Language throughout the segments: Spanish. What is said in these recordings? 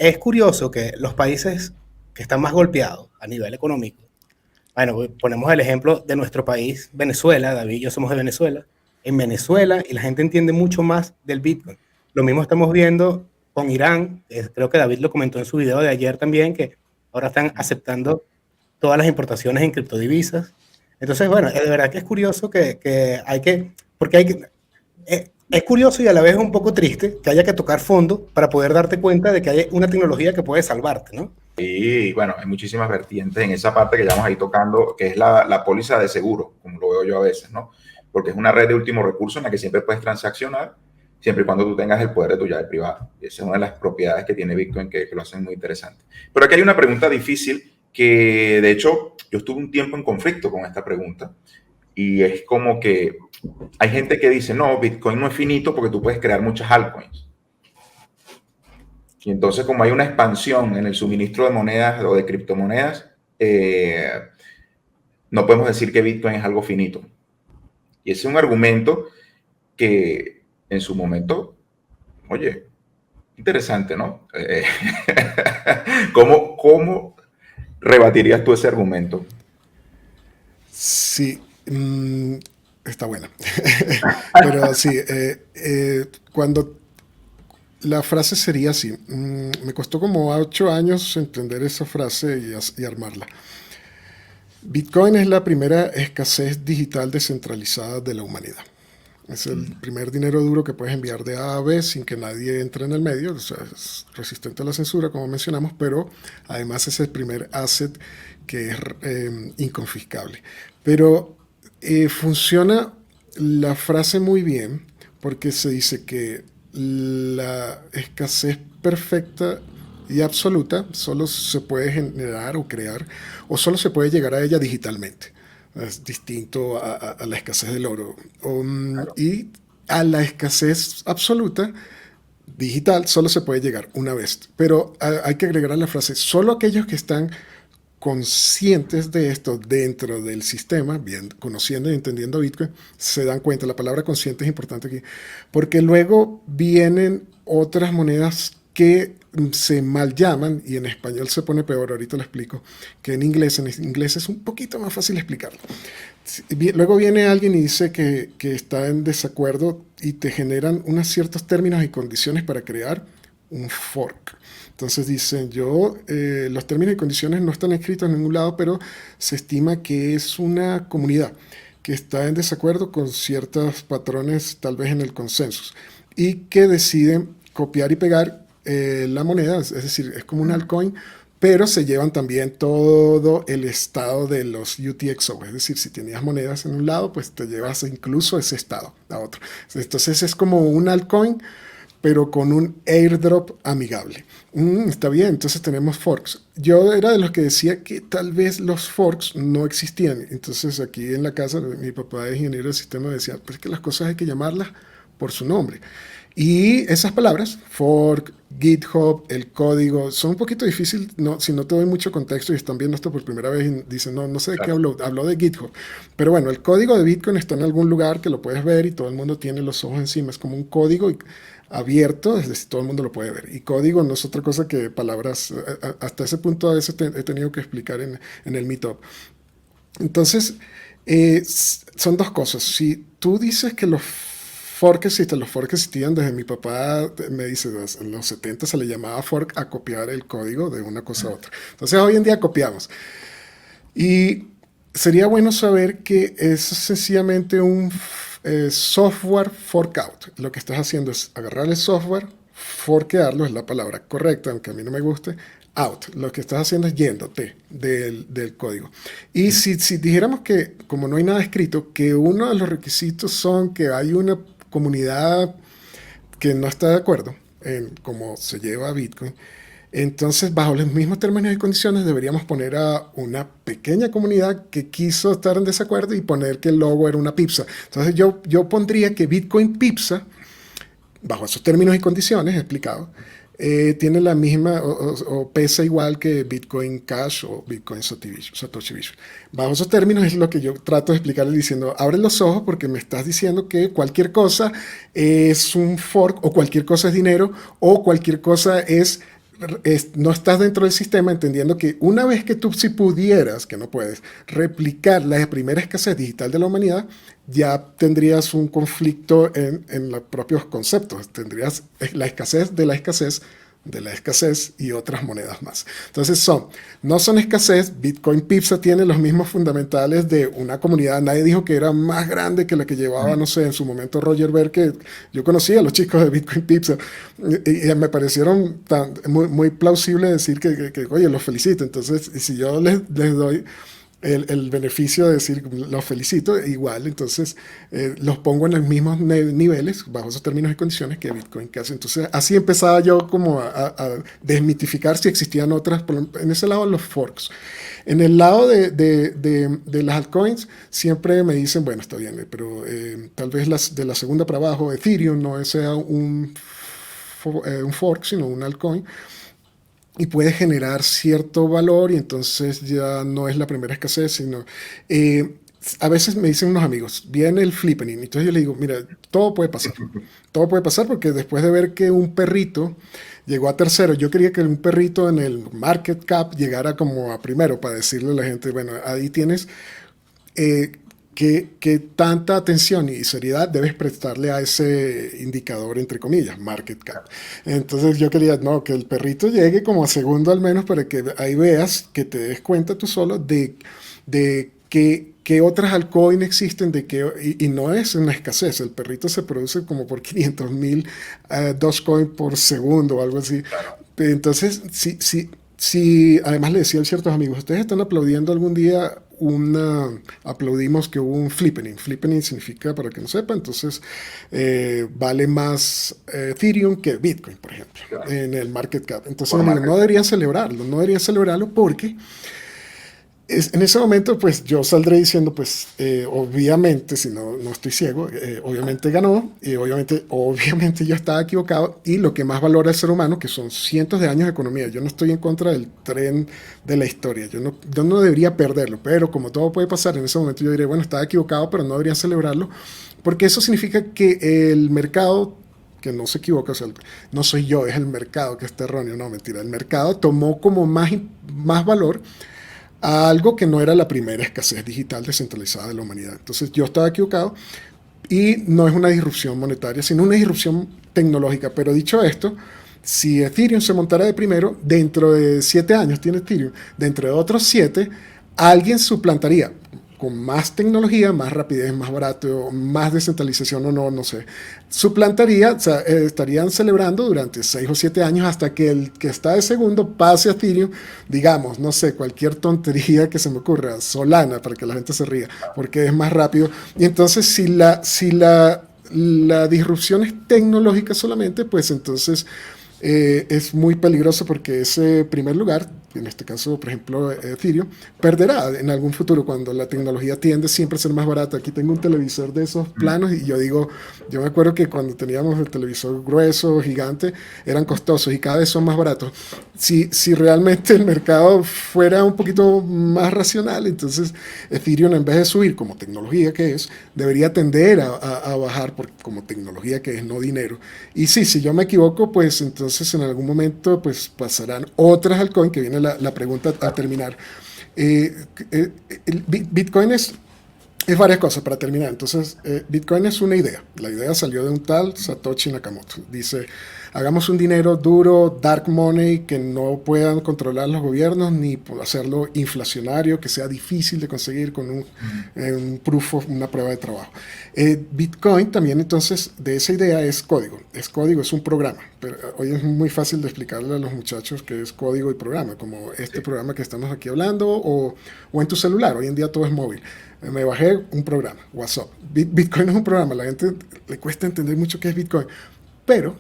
es curioso que los países que están más golpeados a nivel económico, bueno, ponemos el ejemplo de nuestro país, Venezuela. David y yo somos de Venezuela. En Venezuela, y la gente entiende mucho más del Bitcoin. Lo mismo estamos viendo con Irán. Creo que David lo comentó en su video de ayer también, que ahora están aceptando todas las importaciones en criptodivisas. Entonces, bueno, de verdad que es curioso que hay que, porque hay que, es curioso y a la vez un poco triste que haya que tocar fondo para poder darte cuenta de que hay una tecnología que puede salvarte, ¿no? Y bueno, hay muchísimas vertientes en esa parte que ya vamos ahí tocando, que es la póliza de seguro, como lo veo yo a veces, ¿no? Porque es una red de último recurso en la que siempre puedes transaccionar, siempre y cuando tú tengas el poder de tu llave privada. Y esa es una de las propiedades que tiene Bitcoin que lo hacen muy interesante. Pero aquí hay una pregunta difícil que, de hecho, yo estuve un tiempo en conflicto con esta pregunta. Y es como que hay gente que dice, no, Bitcoin no es finito porque tú puedes crear muchas altcoins. Y entonces, como hay una expansión en el suministro de monedas o de criptomonedas, no podemos decir que Bitcoin es algo finito. Y ese es un argumento que en su momento, oye, interesante, ¿no? ¿Cómo rebatirías tú ese argumento? Sí, está buena. Pero sí, cuando la frase sería así, me costó como 8 años entender esa frase y armarla. Bitcoin es la primera escasez digital descentralizada de la humanidad. Es el primer dinero duro que puedes enviar de A a B sin que nadie entre en el medio. O sea, es resistente a la censura, como mencionamos, pero además es el primer asset que es inconfiscable. Pero funciona la frase muy bien porque se dice que la escasez perfecta y absoluta solo se puede generar o crear o solo se puede llegar a ella digitalmente. Es distinto a la escasez del oro. Claro. Y a la escasez absoluta digital solo se puede llegar una vez. Pero hay que agregar a la frase, solo aquellos que están conscientes de esto dentro del sistema, bien conociendo y entendiendo Bitcoin, se dan cuenta. La palabra consciente es importante aquí, porque luego vienen otras monedas que se mal llaman, y en español se pone peor, ahorita lo explico, que en inglés es un poquito más fácil explicarlo. Luego viene alguien y dice que está en desacuerdo y te generan unos ciertos términos y condiciones para crear un fork. Entonces dicen, los términos y condiciones no están escritos en ningún lado, pero se estima que es una comunidad que está en desacuerdo con ciertos patrones, tal vez en el consenso, y que deciden copiar y pegar la moneda, es decir, es como un altcoin, pero se llevan también todo el estado de los UTXO, es decir, si tenías monedas en un lado, pues te llevas incluso ese estado a otro. Entonces es como un altcoin, pero con un airdrop amigable. Está bien, entonces tenemos forks. Yo era de los que decía que tal vez los forks no existían. Entonces aquí en la casa, mi papá es ingeniero de sistema, decía, pues es que las cosas hay que llamarlas por su nombre. Y esas palabras, fork, GitHub, el código, son un poquito difíciles si no te doy mucho contexto y están viendo esto por primera vez y dicen, no sé de qué habló de GitHub. Pero bueno, el código de Bitcoin está en algún lugar que lo puedes ver y todo el mundo tiene los ojos encima. Es como un código abierto, es decir, todo el mundo lo puede ver. Y código no es otra cosa que palabras, hasta ese punto a veces he tenido que explicar en el Meetup. Entonces, son dos cosas. Si tú dices que los forks existían desde mi papá, me dice, en los 70 se le llamaba fork a copiar el código de una cosa a otra. Entonces hoy en día copiamos. Y sería bueno saber que es sencillamente un software fork out. Lo que estás haciendo es agarrar el software, forkearlo, es la palabra correcta, aunque a mí no me guste, out. Lo que estás haciendo es yéndote del código. Y si dijéramos que, como no hay nada escrito, que uno de los requisitos son que hay una comunidad que no está de acuerdo en cómo se lleva Bitcoin, entonces bajo los mismos términos y condiciones deberíamos poner a una pequeña comunidad que quiso estar en desacuerdo y poner que el logo era una pizza. Entonces yo pondría que Bitcoin Pizza, bajo esos términos y condiciones explicados, tiene la misma o pesa igual que Bitcoin Cash o Bitcoin Satoshi Vision. Bajo esos términos es lo que yo trato de explicarle diciendo, abre los ojos porque me estás diciendo que cualquier cosa es un fork o cualquier cosa es dinero o cualquier cosa es no estás dentro del sistema, entendiendo que una vez que tú si pudieras, que no puedes, replicar la primera escasez digital de la humanidad, ya tendrías un conflicto en los propios conceptos. Tendrías la escasez de la escasez de la escasez y otras monedas más. Entonces no son escasez. Bitcoin Pizza tiene los mismos fundamentales de una comunidad. Nadie dijo que era más grande que la que llevaba, no sé, en su momento Roger Ver, que yo conocía a los chicos de Bitcoin Pizza y me parecieron muy plausible decir que, oye, los felicito. Entonces, si yo les doy el beneficio de decir los felicito, igual, entonces los pongo en los mismos niveles, bajo esos términos y condiciones que Bitcoin Cash. Entonces así empezaba yo como a desmitificar si existían otras, en ese lado los forks. En el lado de las altcoins siempre me dicen, bueno, está bien, pero tal vez de la segunda para abajo, Ethereum no sea un fork, sino un altcoin, y puede generar cierto valor, y entonces ya no es la primera escasez, sino a veces me dicen unos amigos, viene el flippening, entonces yo le digo, mira, todo puede pasar porque después de ver que un perrito llegó a tercero, yo quería que un perrito en el market cap llegara como a primero, para decirle a la gente, bueno, ahí tienes que tanta atención y seriedad debes prestarle a ese indicador, entre comillas, market cap. Entonces yo quería, no, que el perrito llegue como a segundo al menos, para que ahí veas, que te des cuenta tú solo de que otras altcoins existen, y no es una escasez. El perrito se produce como por 500,000 Dogecoin por segundo o algo así. Entonces, si además le decía a ciertos amigos, ustedes están aplaudiendo algún día aplaudimos que hubo un flippening. Flippening significa, para que no sepa, entonces vale más Ethereum que Bitcoin, por ejemplo, en el market cap. Entonces no deberían celebrarlo porque en ese momento, pues yo saldré diciendo, pues obviamente, si no estoy ciego, obviamente ganó, y obviamente yo estaba equivocado, y lo que más valora el ser humano, que son cientos de años de economía. Yo no estoy en contra del tren de la historia, yo no debería perderlo, pero como todo puede pasar, en ese momento yo diré, bueno, estaba equivocado, pero no deberían celebrarlo, porque eso significa que el mercado, que no se equivoca, o sea, no soy yo, es el mercado que está erróneo, no, mentira, el mercado tomó como más valor a algo que no era la primera escasez digital descentralizada de la humanidad. Entonces yo estaba equivocado, y no es una disrupción monetaria, sino una disrupción tecnológica. Pero dicho esto, si Ethereum se montara de primero, dentro de 7 años tiene Ethereum, dentro de otros 7, alguien suplantaría, con más tecnología, más rapidez, más barato, más descentralización, o no sé, suplantaría, o sea, estarían celebrando durante 6 o 7 años hasta que el que está de segundo pase a Ethereum, digamos, no sé, cualquier tontería que se me ocurra, Solana, para que la gente se ría, porque es más rápido. Y entonces si la disrupción es tecnológica solamente, pues entonces es muy peligroso, porque ese primer lugar, en este caso, por ejemplo, Ethereum, perderá en algún futuro cuando la tecnología tiende siempre a ser más barata. Aquí tengo un televisor de esos planos, y yo me acuerdo que cuando teníamos el televisor grueso, gigante, eran costosos, y cada vez son más baratos. Si realmente el mercado fuera un poquito más racional, entonces Ethereum, en vez de subir como tecnología que es, debería tender a bajar como tecnología que es, no dinero. Y si yo me equivoco, pues entonces en algún momento pues pasarán otras altcoins, que viene la pregunta a terminar. Bitcoin es varias cosas para terminar. Entonces, Bitcoin es una idea. La idea salió de un tal Satoshi Nakamoto. Dice, hagamos un dinero duro, dark money, que no puedan controlar los gobiernos, ni hacerlo inflacionario, que sea difícil de conseguir con un proof of, una prueba de trabajo. Bitcoin también, entonces, de esa idea es código. Es un programa. Pero hoy es muy fácil de explicarle a los muchachos que es código y programa, como este programa que estamos aquí hablando, o en tu celular. Hoy en día todo es móvil. Me bajé un programa, WhatsApp. Bitcoin es un programa, a la gente le cuesta entender mucho qué es Bitcoin, pero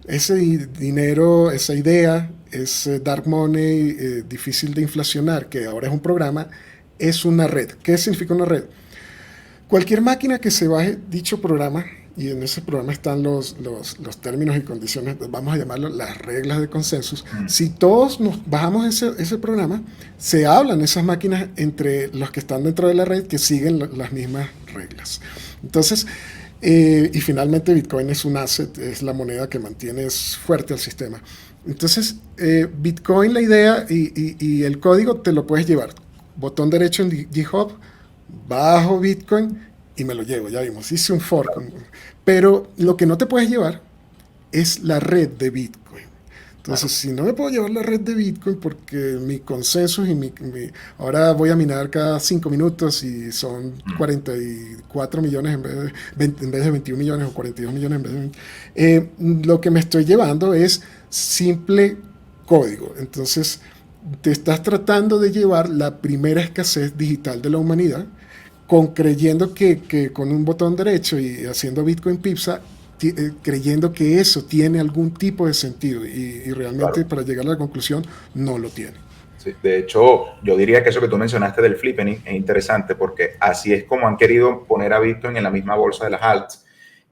ese dinero, esa idea, ese dark money difícil de inflacionar, que ahora es un programa, es una red. ¿Qué significa una red? Cualquier máquina que se baje dicho programa, y en ese programa están los términos y condiciones, vamos a llamarlo las reglas de consensus. Si todos nos bajamos ese programa, se hablan esas máquinas entre los que están dentro de la red, que siguen las mismas reglas. Entonces, y finalmente Bitcoin es un asset, es la moneda que mantiene fuerte al sistema. Entonces, Bitcoin, la idea y el código te lo puedes llevar. Botón derecho en GitHub, bajo Bitcoin y me lo llevo, ya vimos, hice un fork. Pero lo que no te puedes llevar es la red de Bitcoin. Entonces, si no me puedo llevar la red de Bitcoin porque mi consenso y ahora voy a minar cada 5 minutos y son 44 millones en vez de 21 millones o 42 millones en vez de 20, lo que me estoy llevando es simple código. Entonces, te estás tratando de llevar la primera escasez digital de la humanidad creyendo que con un botón derecho y haciendo Bitcoin Pizza, creyendo que eso tiene algún tipo de sentido y realmente Claro. para llegar a la conclusión no lo tiene. Sí, de hecho, yo diría que eso que tú mencionaste del flippening es interesante porque así es como han querido poner a Bitcoin en la misma bolsa de las alts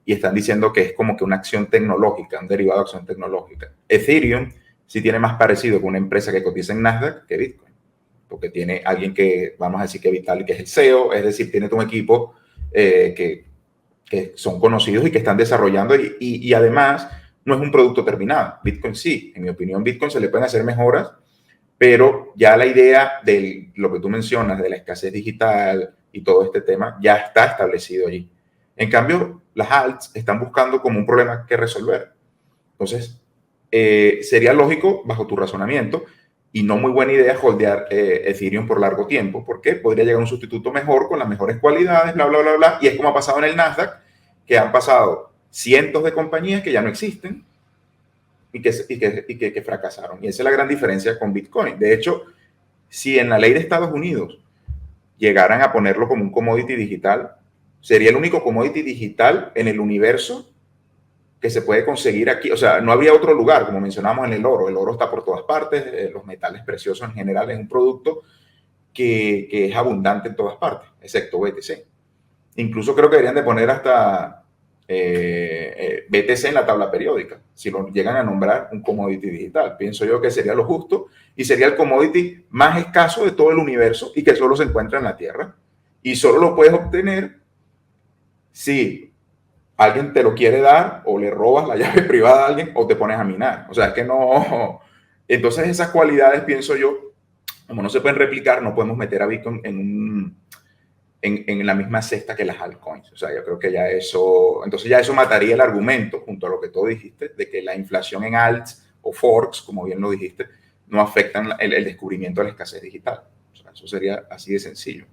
y están diciendo que es como que una acción tecnológica, un derivado de acción tecnológica. Ethereum sí tiene más parecido con una empresa que cotiza en Nasdaq que Bitcoin, porque tiene alguien que, vamos a decir que Vitalik, que es el CEO, es decir, tiene un equipo que son conocidos y que están desarrollando y además no es un producto terminado. Bitcoin sí, en mi opinión, Bitcoin se le pueden hacer mejoras, pero ya la idea de lo que tú mencionas, de la escasez digital y todo este tema, ya está establecido allí. En cambio, las alts están buscando como un problema que resolver. Entonces, sería lógico, bajo tu razonamiento, y no muy buena idea holdear Ethereum por largo tiempo, porque podría llegar un sustituto mejor con las mejores cualidades, bla, bla, bla, bla, y es como ha pasado en el Nasdaq, que han pasado cientos de compañías que ya no existen y que fracasaron. Y esa es la gran diferencia con Bitcoin. De hecho, si en la ley de Estados Unidos llegaran a ponerlo como un commodity digital, sería el único commodity digital en el universo que se puede conseguir aquí. O sea, no habría otro lugar, como mencionamos en el oro. El oro está por todas partes, los metales preciosos en general es un producto que es abundante en todas partes, excepto BTC. Incluso creo que deberían de poner hasta BTC en la tabla periódica, si lo llegan a nombrar un commodity digital. Pienso yo que sería lo justo y sería el commodity más escaso de todo el universo y que solo se encuentra en la Tierra. Y solo lo puedes obtener si alguien te lo quiere dar o le robas la llave privada a alguien o te pones a minar. O sea, es que no. Entonces esas cualidades, pienso yo, como no se pueden replicar, no podemos meter a Bitcoin en la misma cesta que las altcoins. O sea, yo creo que ya eso, entonces ya eso mataría el argumento, junto a lo que tú dijiste, de que la inflación en alts o forks, como bien lo dijiste, no afectan el descubrimiento de la escasez digital. O sea, eso sería así de sencillo.